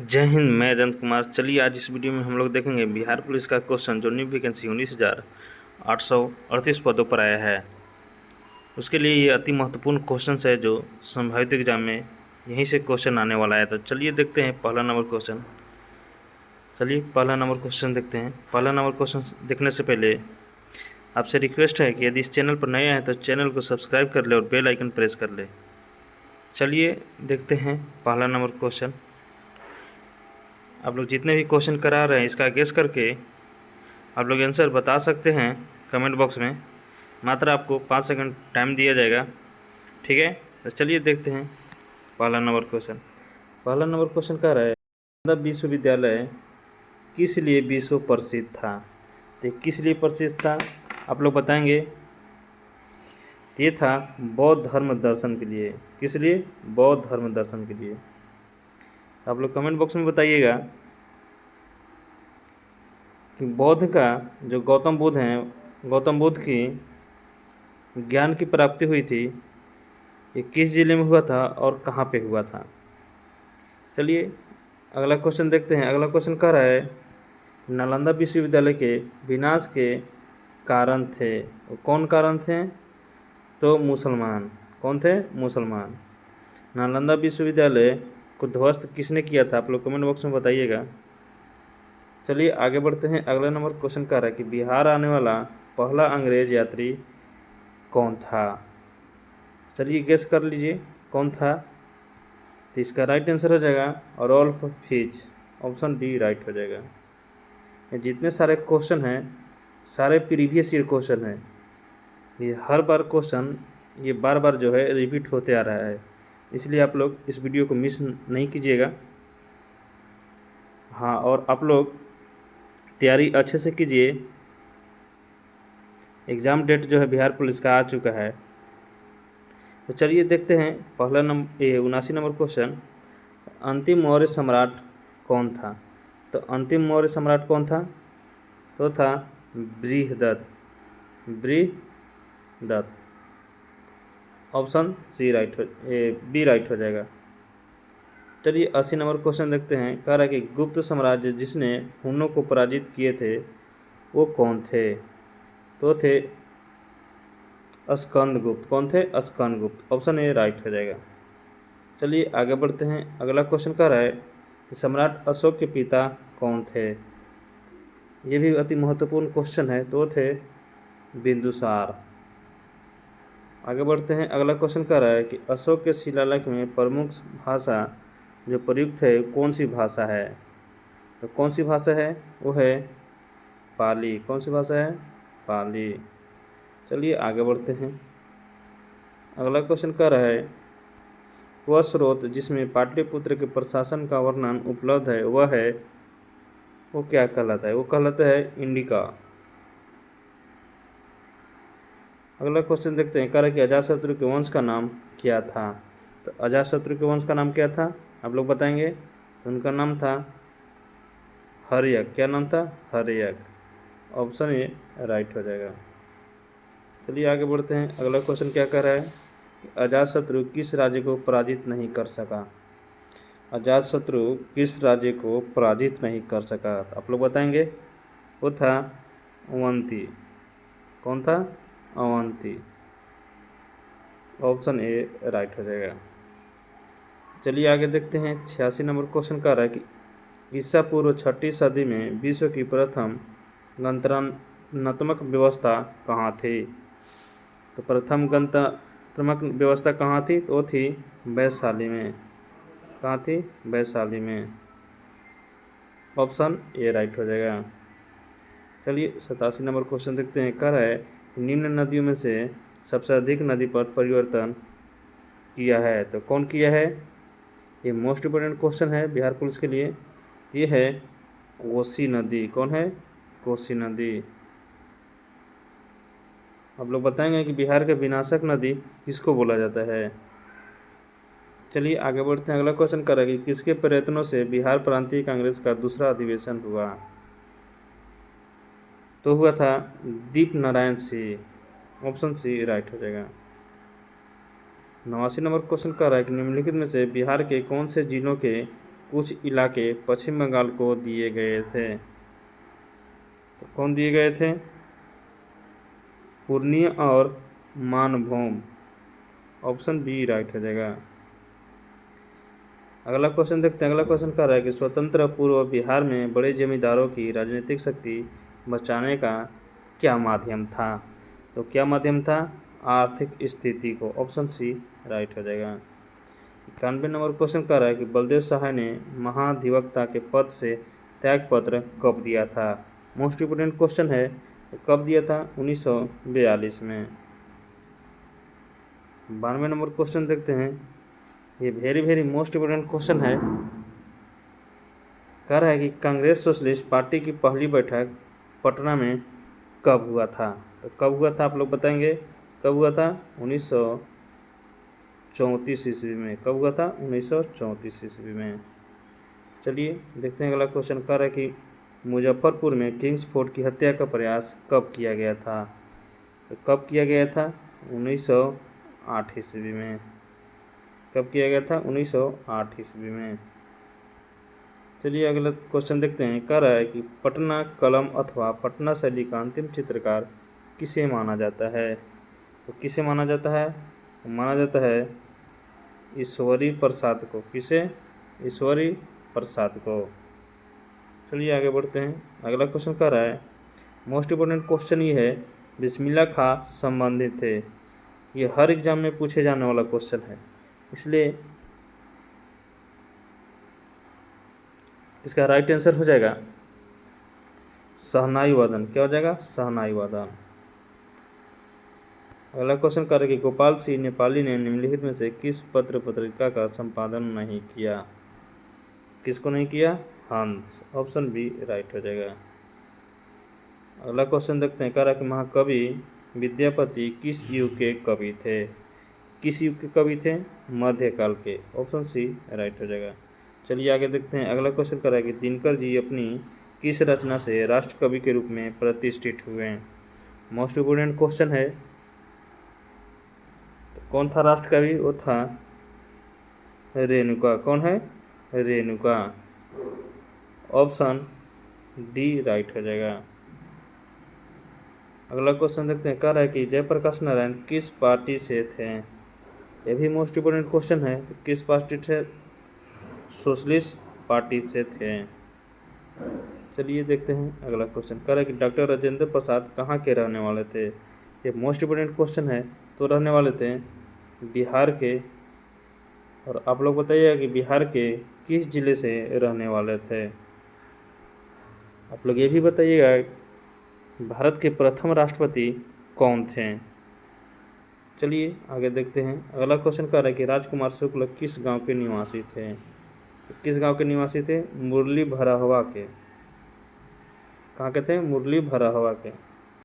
जय हिंद। मैं अजंत कुमार। चलिए आज इस वीडियो में हम लोग देखेंगे बिहार पुलिस का क्वेश्चन जो न्यू वैकेंसी 19,838 पदों पर आया है। उसके लिए ये अति महत्वपूर्ण क्वेश्चन है जो संभावित एग्जाम में यहीं से क्वेश्चन आने वाला है। तो चलिए देखते हैं पहला नंबर क्वेश्चन। चलिए पहला नंबर क्वेश्चन देखते हैं। पहला नंबर क्वेश्चन देखने से पहले आपसे रिक्वेस्ट है कि यदि इस चैनल पर नए हैं तो चैनल को सब्सक्राइब कर ले और बेल आइकन प्रेस कर ले। चलिए देखते हैं पहला नंबर क्वेश्चन। आप लोग जितने भी क्वेश्चन करा रहे हैं इसका गेस करके आप लोग आंसर बता सकते हैं कमेंट बॉक्स में। मात्र आपको 5 सेकंड टाइम दिया जाएगा, ठीक है। तो चलिए देखते हैं पहला नंबर क्वेश्चन। पहला नंबर क्वेश्चन कह रहा है नालंदा विश्वविद्यालय किस लिए विश्व प्रसिद्ध था। तो किस लिए प्रसिद्ध था आप लोग बताएंगे। ये था बौद्ध धर्म दर्शन के लिए। किस लिए? बौद्ध धर्म दर्शन के लिए। आप लोग कमेंट बॉक्स में बताइएगा कि बौद्ध का जो गौतम बुद्ध हैं, गौतम बुद्ध की ज्ञान की प्राप्ति हुई थी, ये किस जिले में हुआ था और कहाँ पे हुआ था। चलिए अगला क्वेश्चन देखते हैं। अगला क्वेश्चन कह रहा है नालंदा विश्वविद्यालय के विनाश के कारण थे। कौन कारण थे? तो मुसलमान। कौन थे? मुसलमान। नालंदा विश्वविद्यालय को ध्वस्त किसने किया था? आप लोग कमेंट बॉक्स में बताइएगा। चलिए आगे बढ़ते हैं। अगला नंबर क्वेश्चन कह रहा है कि बिहार आने वाला पहला अंग्रेज यात्री कौन था। चलिए गेस कर लीजिए कौन था। तो इसका राइट आंसर हो जाएगा Ralph Fitch. Option D right हो जाएगा। ये जितने सारे क्वेश्चन हैं सारे प्रीवियस ईयर क्वेश्चन हैं। ये हर बार क्वेश्चन ये बार बार जो है रिपीट होते आ रहा है, इसलिए आप लोग इस वीडियो को मिस नहीं कीजिएगा। हाँ, और आप लोग तैयारी अच्छे से कीजिए। एग्ज़ाम डेट जो है बिहार पुलिस का आ चुका है। तो चलिए देखते हैं पहला नंबर 79 नंबर क्वेश्चन। अंतिम मौर्य सम्राट कौन था। तो अंतिम मौर्य सम्राट कौन था? तो था Brihadatta. Brihadatta. Option C right हो बी राइट हो जाएगा। चलिए 80 नंबर क्वेश्चन देखते हैं। कह रहा है कि गुप्त साम्राज्य जिसने हुनों को पराजित किए थे वो कौन थे। तो थे स्कंदगुप्त। कौन थे? स्कंदगुप्त। ऑप्शन ए राइट हो जाएगा। चलिए आगे बढ़ते हैं। अगला क्वेश्चन कह रहा है कि सम्राट अशोक के पिता कौन थे। ये भी अति महत्वपूर्ण क्वेश्चन है। तो थे बिंदुसार। आगे बढ़ते हैं। अगला क्वेश्चन कह रहा है कि अशोक के शिलालेख में प्रमुख भाषा जो प्रयुक्त है कौन सी भाषा है। तो कौन सी भाषा है? वो है पाली। कौन सी भाषा है? पाली। चलिए आगे बढ़ते हैं। अगला क्वेश्चन कह रहा है वह स्रोत जिसमें पाटलिपुत्र के प्रशासन का वर्णन उपलब्ध है वो क्या कहलाता है? वो कहलाता है इंडिका। अगला क्वेश्चन देखते हैं। कह रहा है कि अजातशत्रु के वंश का नाम क्या था। तो अजातशत्रु के वंश का नाम क्या था आप लोग बताएंगे। तो उनका नाम था हर्यक। क्या नाम था? हर्यक। ऑप्शन ए राइट हो जाएगा। चलिए आगे बढ़ते हैं। अगला क्वेश्चन क्या कह रहा है अजातशत्रु किस राज्य को पराजित नहीं कर सका। अजातशत्रु किस राज्य को पराजित नहीं कर सका आप लोग बताएंगे। वो था अवंती। कौन था? अवंती। ऑप्शन ए राइट हो जाएगा। चलिए आगे देखते हैं। 86 नंबर क्वेश्चन कह रहा है कि ईसा पूर्व 6वीं सदी में विश्व की प्रथम गणतंत्रात्मक व्यवस्था कहाँ थी। तो प्रथम गणतंत्रात्मक व्यवस्था कहाँ थी? तो थी वैशाली में। कहाँ थी? वैशाली में। ऑप्शन ए राइट हो जाएगा। चलिए 87 नंबर क्वेश्चन देखते हैं। कह रहा है निम्न नदियों में से सबसे अधिक नदी पर परिवर्तन किया है। तो कौन किया है? ये मोस्ट इम्पोर्टेंट क्वेश्चन है बिहार पुलिस के लिए। ये है कोसी नदी। कौन है? कोसी नदी। आप लोग बताएंगे कि बिहार के विनाशक नदी किसको बोला जाता है। चलिए आगे बढ़ते हैं। अगला क्वेश्चन करेंगे किसके प्रयत्नों से बिहार प्रांतीय कांग्रेस का दूसरा अधिवेशन हुआ। तो हुआ था Deep Narayan Singh. Option C right हो जाएगा। 89 नंबर क्वेश्चन कह रहा है कि निम्नलिखित में से बिहार के कौन से जिलों के कुछ इलाके पश्चिम बंगाल को दिए गए थे। तो कौन दिए गए थे? पूर्णिया और मानभूम। ऑप्शन बी राइट हो जाएगा। अगला क्वेश्चन देखते हैं। अगला क्वेश्चन कह रहा है कि स्वतंत्र पूर्व बिहार में बड़े जमींदारों की राजनीतिक शक्ति बचाने का क्या माध्यम था? तो क्या माध्यम था? आर्थिक स्थिति को। ऑप्शन सी राइट हो जाएगा। 91 नंबर क्वेश्चन कह रहा है कि बलदेव सहाय ने महाधिवक्ता के पद से त्यागपत्र कब दिया था? मोस्ट इम्पोर्टेंट क्वेश्चन है। कब दिया था? 1942 में। 92 नंबर क्वेश्चन देखते हैं। ये वेरी मोस्ट इम्पोर्टेंट क्वेश्चन है। कह रहा है कि कांग्रेस सोशलिस्ट पार्टी की पहली बैठक पटना में कब हुआ था? तो कब हुआ था आप लोग बताएंगे? कब हुआ था? 1934 ईस्वी में। कब हुआ था? 1934 ईस्वी में। चलिए देखते हैं अगला क्वेश्चन। कह रहा है कि मुजफ्फरपुर में किंग्स फोर्ट की हत्या का प्रयास कब किया गया था? तो कब किया गया था? 1908 ईस्वी में। कब किया गया था? 1908 ईस्वी में। चलिए अगला क्वेश्चन देखते हैं। कह रहा है कि पटना कलम अथवा पटना शैली का अंतिम चित्रकार किसे माना जाता है? तो किसे माना जाता है? माना जाता है ईश्वरी प्रसाद को। किसे? ईश्वरी प्रसाद को। चलिए आगे बढ़ते हैं। अगला क्वेश्चन कह रहा है, मोस्ट इम्पोर्टेंट क्वेश्चन ये है, बिस्मिल्लाह खां संबंधित थे। ये हर एग्जाम में पूछे जाने वाला क्वेश्चन है, इसलिए इसका राइट आंसर हो जाएगा शहनाई वादन। क्या हो जाएगा? शहनाई वादन। अगला क्वेश्चन कर कि गोपाल सिंह नेपाली ने निम्नलिखित में से किस पत्र पत्रिका का संपादन नहीं किया? किसको नहीं किया? हंस। ऑप्शन बी राइट हो जाएगा। अगला क्वेश्चन देखते हैं। कह रहा कि महाकवि विद्यापति किस युग के कवि थे? किस युग के कवि थे? मध्यकाल के। ऑप्शन सी राइट हो जाएगा। चलिए आगे देखते हैं। अगला क्वेश्चन कर रहा है कि दिनकर जी अपनी किस रचना से राष्ट्र कवि के रूप में प्रतिष्ठित हुए हैं? मोस्ट इम्पोर्टेंट क्वेश्चन है। तो कौन था राष्ट्र कवि? वो था रेणुका। कौन है? रेणुका। ऑप्शन डी राइट हो जाएगा। अगला क्वेश्चन देखते हैं। कह रहा है कि जयप्रकाश नारायण किस पार्टी से थे? यह भी मोस्ट इम्पोर्टेंट क्वेश्चन है। तो किस पार्टी से? सोशलिस्ट पार्टी से थे। चलिए देखते हैं अगला क्वेश्चन। कह रहा है कि डॉक्टर राजेंद्र प्रसाद कहाँ के रहने वाले थे? ये मोस्ट इम्पोर्टेंट क्वेश्चन है। तो रहने वाले थे बिहार के। और आप लोग बताइएगा कि बिहार के किस जिले से रहने वाले थे? आप लोग ये भी बताइएगा भारत के प्रथम राष्ट्रपति कौन थे? चलिए आगे देखते हैं। अगला क्वेश्चन कह रहा है कि राजकुमार शुक्ल किस गांव के निवासी थे? किस गांव के निवासी थे? मुरली भराहवा के। कहाँ के थे? मुरली भराहवा के।